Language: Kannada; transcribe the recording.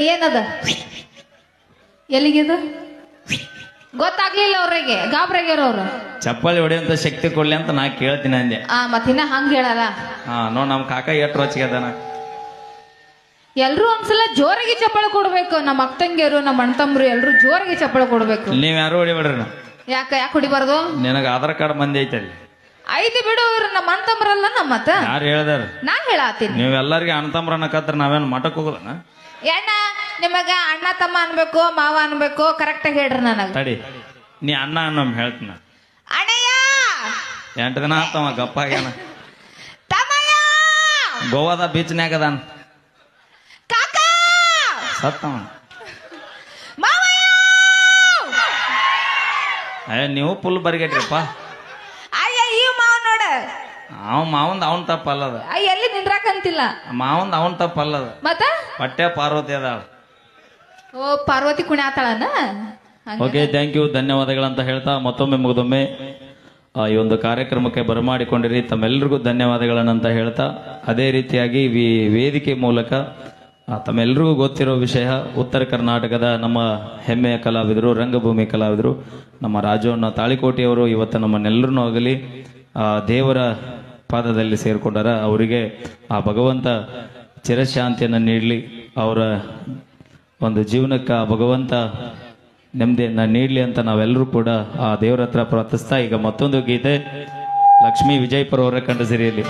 ಏನದ ಎಲ್ಲಿಗಿದು ಗೊತ್ತಾಗ್ಲಿಲ್ಲ ಅವ್ರಿಗೆ ಗಾಬ್ರಾಗ್ಯಾರ ಅವ್ರು. ಚಪ್ಪಲಿ ಹೊಡೆಯಂತ ಶಕ್ತಿ ಕೊಡ್ಲಿ ಅಂತ ನಾ ಕೇಳ್ತೀನಿ ಅಂದೆ. ಮತ್ತಿನ್ನ ಹಂಗ ಹೇಳಲ್ಲ. ನೋಡ್ ನಮ್ ಕಾಕ ಎಷ್ಟು ರೊಚ್ಚಿಗೆ ಅದಾನ. ಎಲ್ರು ಒಂದ್ಸಲ ಜೋರಾಗಿ ಚಪ್ಪಳ ಕೊಡ್ಬೇಕು. ನಮ್ಮ ಅಕ್ಕಂಗಿಯರು ನಮ್ಮ ಅಣ್ತಂಬ್ರು ಎಲ್ರು ಜೋರಾಗಿ ಚಪ್ಪಳ ಕೊಡ್ಬೇಕು. ನೀವ್ ಯಾರು ಹೊಡಿಬೇಡ್ರಿ. ಯಾಕೆ ಹೊಡಿಬಾರ್ದು? ನಿನಗ ಆಧಾರ್ ಕಾರ್ಡ್ ಮಂದಿ ಐತಲ್ಲಿ. ಐದು ಬಿಡು, ಇವ್ರು ನಮ್ಮ ಅಣ್ತಂಬ್ರಲ್ಲ ನಮ್ಮ ಮತ್ತ. ಯಾರು ಹೇಳ್ದಾರ? ನಾ ಹೇಳತ್ತೀನಿ. ನೀವ್ ಎಲ್ಲಾರ್ಗಿ ಅಣ್ತಂಬ್ರ ಅನ್ನಕತ್ರ ನಾವೇನ್ ಮಠಕ್ ಹೋಗೋದನ? ಅಣ್ಣ ನಿಮಗ ಅಣ್ಣ ತಮ್ಮ ಅನ್ಬೇಕು ಮಾವ ಅನ್ಬೇಕು ಕರೆಕ್ಟ್ ಆಗಿ ಹೇಳ್ರಿ ನನಗ. ತಡಿ ನೀ ಅಣ್ಣ ಅನ್ನೋಮ್ ಹೇಳ್ತೀನ. ಅಣ್ಣಯ್ಯ 8 ದಿನ ಆತವ ಗಪ್ಪಾಗ್ಯಾನ. ತಮ್ಮಯ್ಯ ಗೋವಾದ ಬೀಚ್ನ್ಯಾಗ ಅದಾನ. ಕಾಕ ಸತ್ತವ. ಮಾವಯ್ಯ ನೀವು ಫುಲ್ ಬರಿಗಟ್ರಿಪ್ಪ. ಅಯ್ಯ ಈ ಮಾವ ನೋಡ, ಮಾವಂದ್ ಅವನ್ ತಪ್ಪಲ್ಲದ. ಎಲ್ಲಿ ನಿಂದ್ರಾಕಂತಿಲ್ಲ. ಮಾವಂದ್ ಅವನ್ ತಪ್ಪಲ್ಲದ. ಮತ್ತ ಪಟ್ಟೆ ಪಾರ್ವತಿ ಅದಾಳ. ಓ ಪಾರ್ವತಿ ಕುಣಿ ಆತಾಳನ. ಓಕೆ, ಥ್ಯಾಂಕ್ ಯು, ಧನ್ಯವಾದಗಳಂತ ಹೇಳ್ತಾ ಮತ್ತೊಮ್ಮೆ ಮುಗಿದೊಮ್ಮೆ ಈ ಒಂದು ಕಾರ್ಯಕ್ರಮಕ್ಕೆ ಬರಮಾಡಿಕೊಂಡಿರಿ ತಮ್ಮೆಲ್ಲರಿಗೂ ಧನ್ಯವಾದಗಳನ್ನಂತ ಹೇಳ್ತಾ, ಅದೇ ರೀತಿಯಾಗಿ ವೇದಿಕೆ ಮೂಲಕ ತಮ್ಮೆಲ್ಲರಿಗೂ ಗೊತ್ತಿರೋ ವಿಷಯ, ಉತ್ತರ ಕರ್ನಾಟಕದ ನಮ್ಮ ಹೆಮ್ಮೆಯ ಕಲಾವಿದರು, ರಂಗಭೂಮಿ ಕಲಾವಿದರು ನಮ್ಮ ರಾಜವಣ್ಣ ತಾಳಿಕೋಟೆಯವರು ಇವತ್ತು ನಮ್ಮನ್ನೆಲ್ಲರೂ ಆಗಲಿ ದೇವರ ಪಾದದಲ್ಲಿ ಸೇರ್ಕೊಂಡಾರ. ಅವರಿಗೆ ಆ ಭಗವಂತ ಚಿರಶಾಂತಿಯನ್ನು ನೀಡಲಿ, ಅವರ ಒಂದು ಜೀವನಕ್ಕೆ ಆ ಭಗವಂತ ನೆಮ್ಮದಿಯನ್ನ ನೀಡಲಿ ಅಂತ ನಾವೆಲ್ಲರೂ ಕೂಡ ಆ ದೇವರ ಹತ್ರ ಪ್ರಾರ್ಥಿಸ್ತಾ ಈಗ ಮತ್ತೊಂದು ಗೀತೆ ಲಕ್ಷ್ಮೀ ವಿಜಯಪುರ ಅವರ ಕಂಡ ಸಿರಿಯಲ್ಲಿ